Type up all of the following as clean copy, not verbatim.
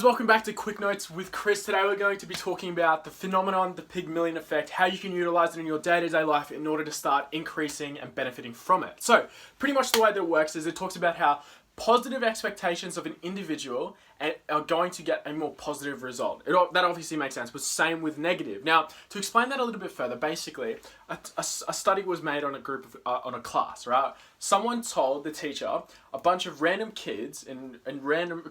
Welcome back to Quick Notes with Chris. Today we're going to be talking about the phenomenon, the Pygmalion effect, how you can utilize it in your day-to-day life in order to start increasing and benefiting from it. So, pretty much the way that it works is it talks about how positive expectations of an individual are going to get a more positive result. That obviously makes sense, but same with negative. Now, to explain that a little bit further, basically, a study was made on on a class, right? Someone told the teacher a bunch of random kids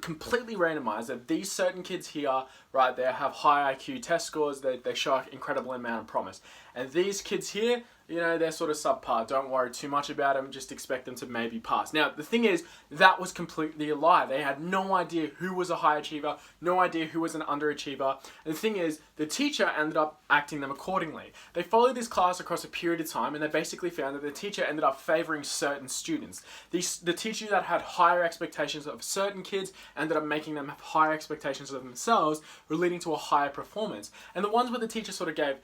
completely randomized that these certain kids here, right, they have high IQ test scores, they show an incredible amount of promise. And these kids here, they're sort of subpar. Don't worry too much about them. Just expect them to maybe pass. Now, the thing is, that was completely a lie. They had no idea who was a high achiever, no idea who was an underachiever. And the thing is, the teacher ended up acting them accordingly. They followed this class across a period of time, and they basically found that the teacher ended up favoring certain students. The teacher that had higher expectations of certain kids ended up making them have higher expectations of themselves, leading to a higher performance. And the ones where the teacher sort of gave,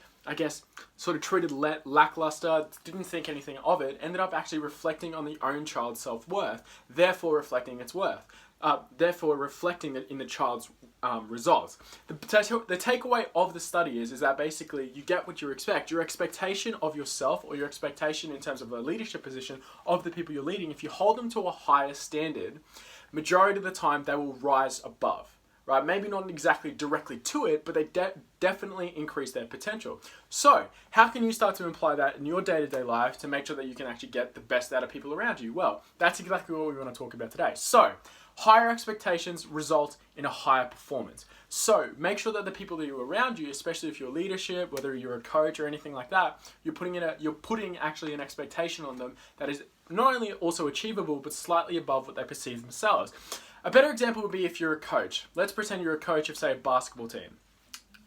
sort of treated lackluster, didn't think anything of it, ended up actually reflecting on the own child's self-worth, therefore reflecting its worth, therefore reflecting it in the child's results. The takeaway of the study is that basically you get what you expect. Your expectation of yourself, or your expectation in terms of a leadership position of the people you're leading, if you hold them to a higher standard, majority of the time they will rise above. Right? Maybe not exactly directly to it, but they definitely increase their potential. So, how can you start to imply that in your day-to-day life to make sure that you can actually get the best out of people around you? Well, that's exactly what we want to talk about today. So, higher expectations result in a higher performance. So, make sure that the people that are around you, especially if you're leadership, whether you're a coach or anything like that, you're putting actually an expectation on them that is not only also achievable, but slightly above what they perceive themselves. A better example would be if you're a coach. Let's pretend you're a coach of, say, a basketball team,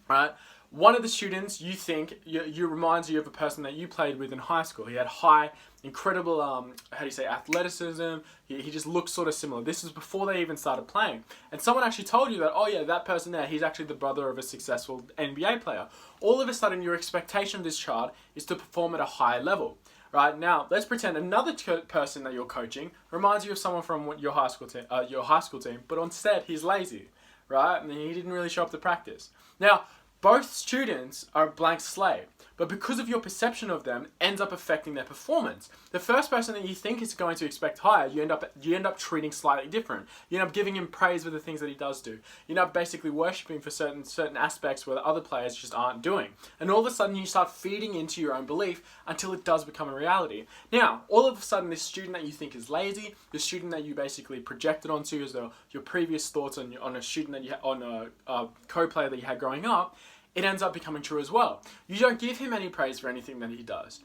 right? One of the students you think reminds you of a person that you played with in high school. He had high, incredible, athleticism. He just looked sort of similar. This is before they even started playing. And someone actually told you that, oh yeah, that person there, he's actually the brother of a successful NBA player. All of a sudden, your expectation of this child is to perform at a higher level. Right, now, let's pretend another person that you're coaching reminds you of someone from your high school team, but instead he's lazy, right? And he didn't really show up to practice. Now, both students are a blank slate, but because of your perception of them, ends up affecting their performance. The first person that you think is going to expect higher, you end up treating slightly different. You end up giving him praise for the things that he does do. You end up basically worshipping for certain aspects where the other players just aren't doing. And all of a sudden you start feeding into your own belief until it does become a reality. Now, all of a sudden this student that you think is lazy, the student that you basically projected onto as your previous thoughts on a student that you had, on a co-player that you had growing up, it ends up becoming true as well. You don't give him any praise for anything that he does.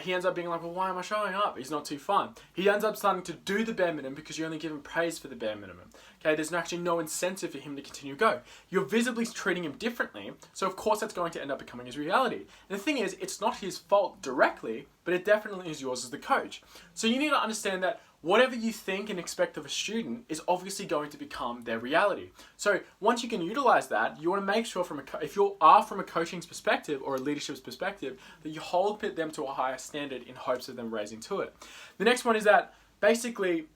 He ends up being like, well, why am I showing up? He's not too fun. He ends up starting to do the bare minimum because you only give him praise for the bare minimum. Okay, there's actually no incentive for him to continue to go. You're visibly treating him differently, so of course that's going to end up becoming his reality. And the thing is, it's not his fault directly, but it definitely is yours as the coach. So you need to understand that whatever you think and expect of a student is obviously going to become their reality. So once you can utilize that, you want to make sure if you are from a coaching's perspective or a leadership's perspective, that you hold them to a higher standard in hopes of them raising to it. The next one is that basically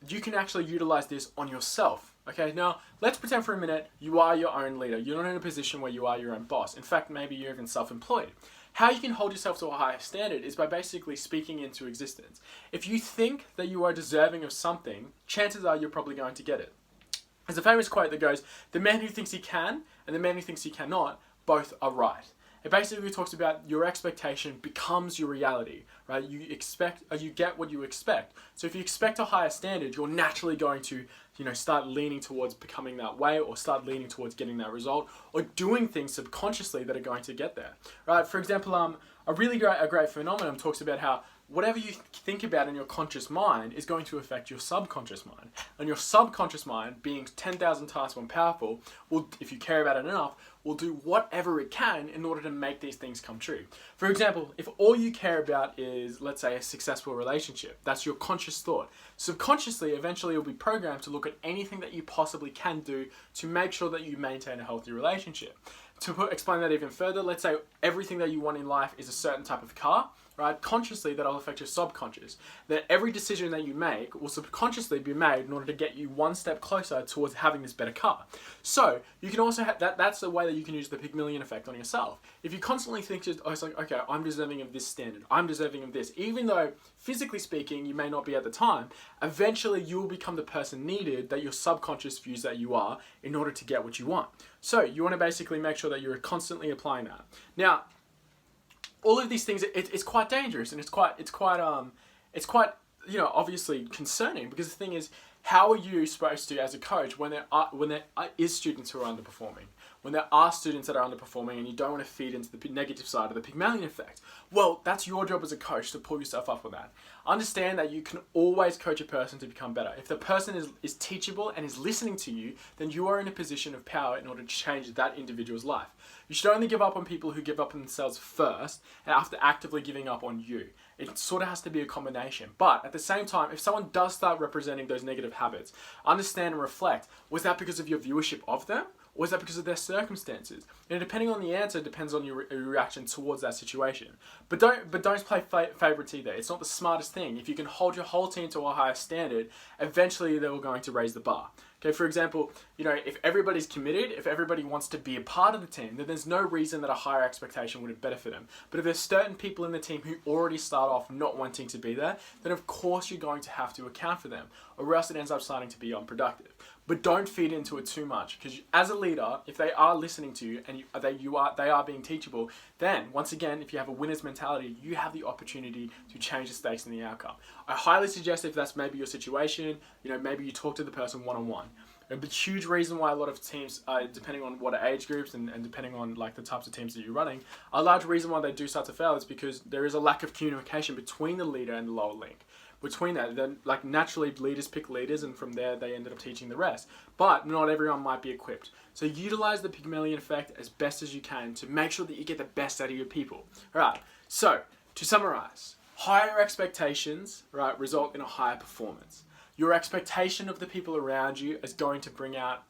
you can actually utilize this on yourself. Okay, now let's pretend for a minute you are your own leader. You're not in a position where you are your own boss. In fact, maybe you're even self-employed. How you can hold yourself to a higher standard is by basically speaking into existence. If you think that you are deserving of something, chances are you're probably going to get it. There's a famous quote that goes, "The man who thinks he can and the man who thinks he cannot, both are right." It basically talks about your expectation becomes your reality, right? You get what you expect. So if you expect a higher standard, you're naturally going to, start leaning towards becoming that way, or start leaning towards getting that result, or doing things subconsciously that are going to get there, right? For example, a great phenomenon talks about how whatever you think about in your conscious mind is going to affect your subconscious mind. And your subconscious mind, being 10,000 times more powerful, if you care about it enough, will do whatever it can in order to make these things come true. For example, if all you care about is, let's say, a successful relationship, that's your conscious thought. Subconsciously, eventually you'll be programmed to look at anything that you possibly can do to make sure that you maintain a healthy relationship. To explain that even further, let's say everything that you want in life is a certain type of car, right? Consciously, that'll affect your subconscious. That every decision that you make will subconsciously be made in order to get you one step closer towards having this better car. So you can also have that's the way that you can use the Pygmalion effect on yourself. If you constantly think, it's like, okay, I'm deserving of this standard, I'm deserving of this, even though physically speaking, you may not be at the time, eventually you will become the person needed that your subconscious views that you are in order to get what you want. So you want to basically make sure that you're constantly applying that. Now, all of these things, it's quite dangerous, and it's quite obviously concerning, because the thing is, how are you supposed to, as a coach, when there is students who are underperforming, when there are students that are underperforming, and you don't want to feed into the negative side of the Pygmalion effect? Well, that's your job as a coach to pull yourself up on that. Understand that you can always coach a person to become better. If the person is teachable and is listening to you, then you are in a position of power in order to change that individual's life. You should only give up on people who give up on themselves first, and after actively giving up on you. It sort of has to be a combination. But at the same time, if someone does start representing those negative habits, understand and reflect, was that because of your viewership of them? Or is that because of their circumstances? And depending on the answer, depends on your reaction towards that situation. But don't play favorites either. It's not the smartest thing. If you can hold your whole team to a higher standard, eventually they're going to raise the bar. Okay, for example, if everybody's committed, if everybody wants to be a part of the team, then there's no reason that a higher expectation wouldn't benefit them. But if there's certain people in the team who already start off not wanting to be there, then of course you're going to have to account for them, or else it ends up starting to be unproductive. But don't feed into it too much, because as a leader, if they are listening to you and they are being teachable, then once again, if you have a winner's mentality, you have the opportunity to change the stakes and the outcome. I highly suggest, if that's maybe your situation, maybe you talk to the person one-on-one. A huge reason why a lot of teams, depending on what age groups and depending on like the types of teams that you're running, a large reason why they do start to fail is because there is a lack of communication between the leader and the lower link. Between that, then like naturally leaders pick leaders, and from there they ended up teaching the rest. But not everyone might be equipped. So utilize the Pygmalion effect as best as you can to make sure that you get the best out of your people. All right. So to summarize, higher expectations, right, result in a higher performance. Your expectation of the people around you is going to bring out,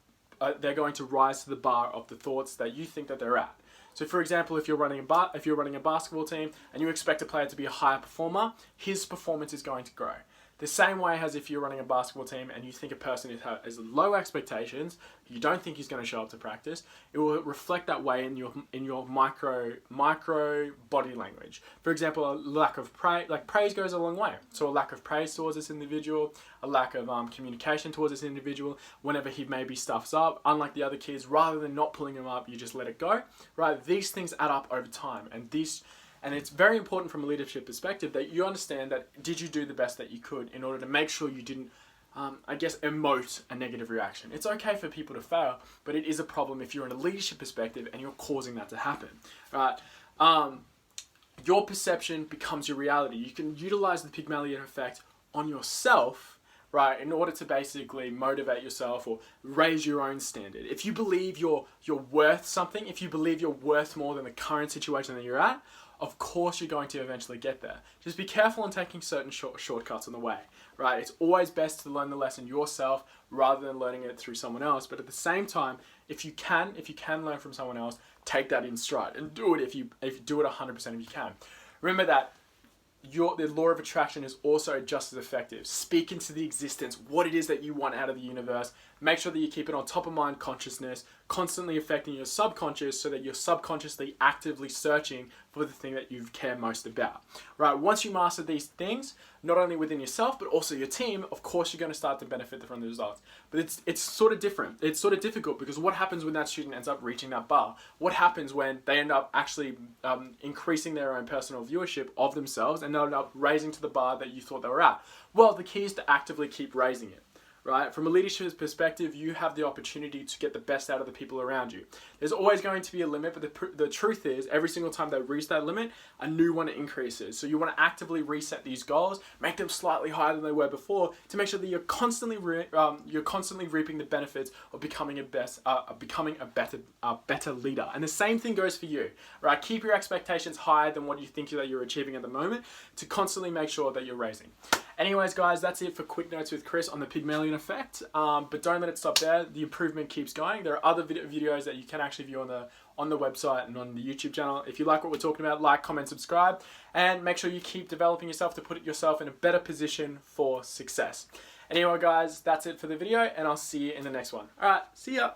they're going to rise to the bar of the thoughts that you think that they're at. So for example, if you're running a basketball team and you expect a player to be a higher performer, his performance is going to grow. The same way as if you're running a basketball team and you think a person has low expectations, you don't think he's going to show up to practice, it will reflect that way in your micro body language. For example, a lack of praise goes a long way. So a lack of praise towards this individual, a lack of communication towards this individual, whenever he maybe stuffs up, unlike the other kids, rather than not pulling him up, you just let it go, right? These things add up over time, and it's very important from a leadership perspective that you understand that did you do the best that you could in order to make sure you didn't, emote a negative reaction. It's okay for people to fail, but it is a problem if you're in a leadership perspective and you're causing that to happen, right? Your perception becomes your reality. You can utilize the Pygmalion effect on yourself, right, in order to basically motivate yourself or raise your own standard. If you believe you're worth something, if you believe you're worth more than the current situation that you're at, of course you're going to eventually get there. Just be careful in taking certain shortcuts on the way, right? It's always best to learn the lesson yourself rather than learning it through someone else. But at the same time, if you can learn from someone else, take that in stride and do it if you do it 100% if you can. Remember that the law of attraction is also just as effective. Speak into the existence what it is that you want out of the universe. Make sure that you keep it on top of mind consciousness, constantly affecting your subconscious so that you're subconsciously actively searching for the thing that you care most about. Right? Once you master these things, not only within yourself, but also your team, of course you're going to start to benefit from the results. But it's sort of different. It's sort of difficult because what happens when that student ends up reaching that bar? What happens when they end up actually increasing their own personal viewership of themselves and they end up raising to the bar that you thought they were at? Well, the key is to actively keep raising it. Right? From a leadership perspective, you have the opportunity to get the best out of the people around you. There's always going to be a limit, but the truth is, every single time they reach that limit, a new one increases. So you want to actively reset these goals, make them slightly higher than they were before, to make sure that you're constantly reaping the benefits of becoming a better leader. And the same thing goes for you. Right? Keep your expectations higher than what you think that you're achieving at the moment, to constantly make sure that you're raising. Anyways, guys, that's it for Quick Notes with Chris on the Pygmalion effect. But don't let it stop there. The improvement keeps going. There are other videos that you can actually view on the website and on the YouTube channel. If you like what we're talking about, like, comment, subscribe, and make sure you keep developing yourself to put yourself in a better position for success. Anyway, guys, that's it for the video, and I'll see you in the next one. All right, see ya.